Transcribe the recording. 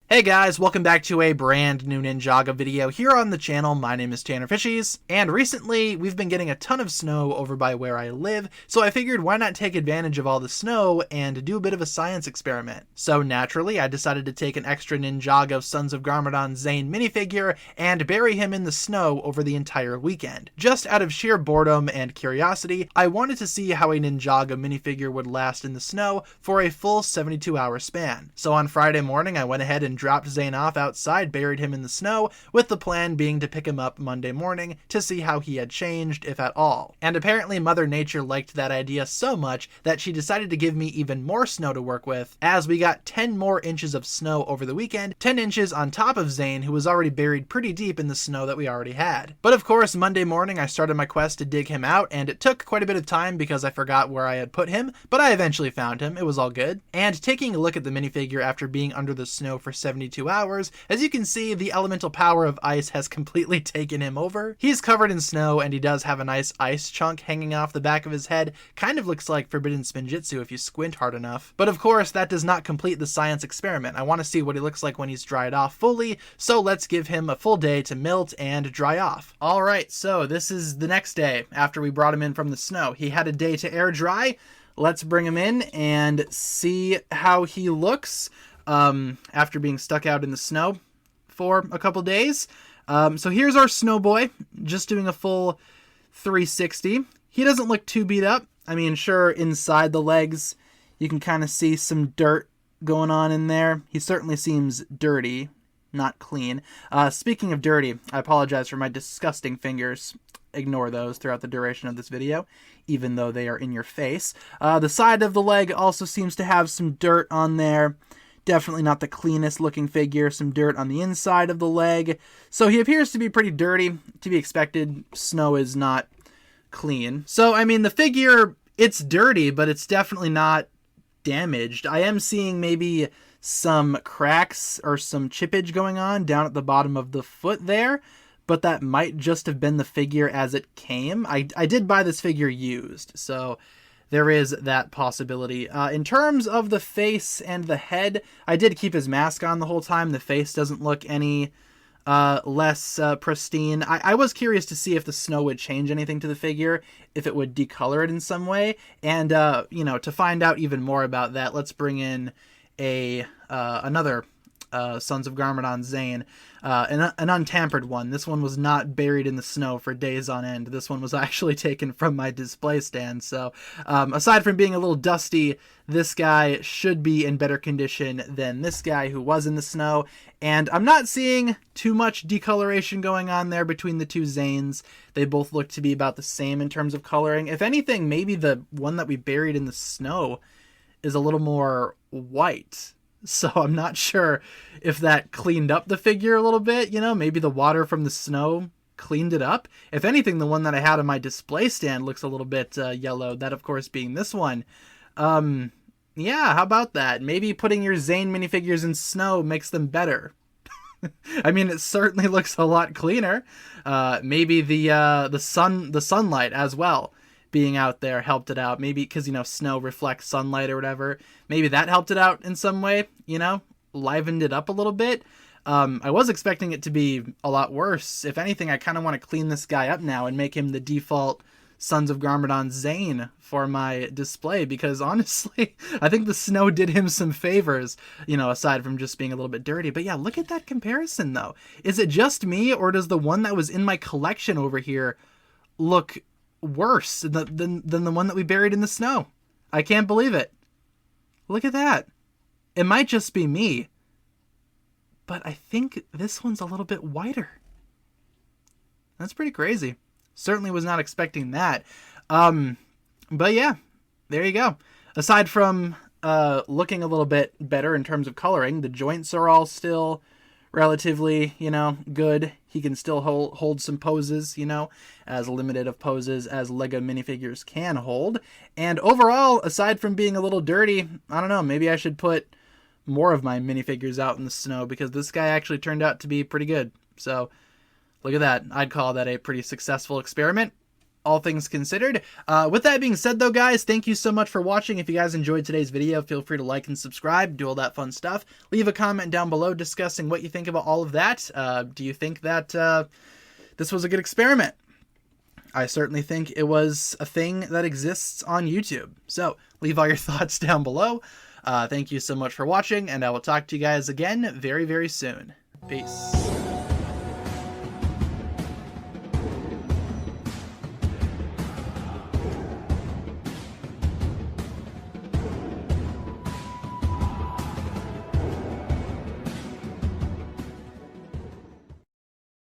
Hey guys, welcome back to a brand new Ninjago video here on the channel. My name is TannerFishies, and recently we've been getting a ton of snow over by where I live, so I figured why not take advantage of all the snow and do a bit of a science experiment. So naturally, I decided to take an extra Ninjago Sons of Garmadon Zane minifigure and bury him in the snow over the entire weekend. Just out of sheer boredom and curiosity, I wanted to see how a Ninjago minifigure would last in the snow for a full 72-hour span. So on Friday morning, I went ahead and dropped Zane off outside, buried him in the snow, with the plan being to pick him up Monday morning to see how he had changed, if at all. And apparently Mother Nature liked that idea so much that she decided to give me even more snow to work with, as we got 10 more inches of snow over the weekend, 10 inches on top of Zane, who was already buried pretty deep in the snow that we already had. But of course, Monday morning I started my quest to dig him out, and it took quite a bit of time because I forgot where I had put him, but I eventually found him. It was all good. And taking a look at the minifigure after being under the snow for 72 hours, as you can see, the elemental power of ice has completely taken him over. He's covered in snow, and he does have a nice ice chunk hanging off the back of his head. Kind of looks like Forbidden Spinjitzu if you squint hard enough. But of course, that does not complete the science experiment. I want to see what he looks like when he's dried off fully, so let's give him a full day to melt and dry off. Alright, so this is the next day after we brought him in from the snow. He had a day to air dry. Let's bring him in and see how he looks after being stuck out in the snow for a couple days. So here's our snow boy, just doing a full 360. He doesn't look too beat up. I mean, sure, inside the legs, you can kind of see some dirt going on in there. He certainly seems dirty, not clean. Speaking of dirty, I apologize for my disgusting fingers. Ignore those throughout the duration of this video, even though they are in your face. The side of the leg also seems to have some dirt on there. Definitely not the cleanest looking figure. Some dirt on the inside of the leg. So he appears to be pretty dirty. To be expected, snow is not clean. So, I mean, the figure, it's dirty, but it's definitely not damaged. I am seeing maybe some cracks or some chippage going on down at the bottom of the foot there, but that might just have been the figure as it came. I did buy this figure used, so there is that possibility. In terms of the face and the head, I did keep his mask on the whole time. The face doesn't look any less pristine. I was curious to see if the snow would change anything to the figure, if it would decolor it in some way. And, to find out even more about that, let's bring in another Sons of Garmadon Zane, an untampered one. This one was not buried in the snow for days on end. This one was actually taken from my display stand. So aside from being a little dusty, this guy should be in better condition than this guy who was in the snow. And I'm not seeing too much decoloration going on there between the two Zanes. They both look to be about the same in terms of coloring. If anything, maybe the one that we buried in the snow is a little more white. So I'm not sure if that cleaned up the figure a little bit, maybe the water from the snow cleaned it up. If anything, the one that I had on my display stand looks a little bit yellow, that of course being this one. Yeah, how about that? Maybe putting your Zane minifigures in snow makes them better. I mean, it certainly looks a lot cleaner. Maybe the sunlight as well being out there helped it out. Maybe because, snow reflects sunlight or whatever. Maybe that helped it out in some way, livened it up a little bit. I was expecting it to be a lot worse. If anything, I kind of want to clean this guy up now and make him the default Sons of Garmadon Zane for my display, because honestly, I think the snow did him some favors, aside from just being a little bit dirty. But yeah, look at that comparison though. Is it just me, or does the one that was in my collection over here look worse than the one that we buried in the snow? I can't believe it. Look at that. It might just be me, but I think this one's a little bit whiter. That's pretty crazy. Certainly was not expecting that. But yeah, there you go. Aside from looking a little bit better in terms of coloring, the joints are all still relatively, good. He can still hold some poses, as limited of poses as Lego minifigures can hold. And overall, aside from being a little dirty, I don't know, maybe I should put more of my minifigures out in the snow, because this guy actually turned out to be pretty good. So look at that. I'd call that a pretty successful experiment. all things considered. With that being said though, guys, thank you so much for watching. If you guys enjoyed today's video, feel free to like and subscribe, do all that fun stuff. Leave a comment down below discussing what you think about all of that. Do you think that this was a good experiment? I certainly think it was a thing that exists on YouTube. So leave all your thoughts down below. Thank you so much for watching, and I will talk to you guys again very, very soon. Peace.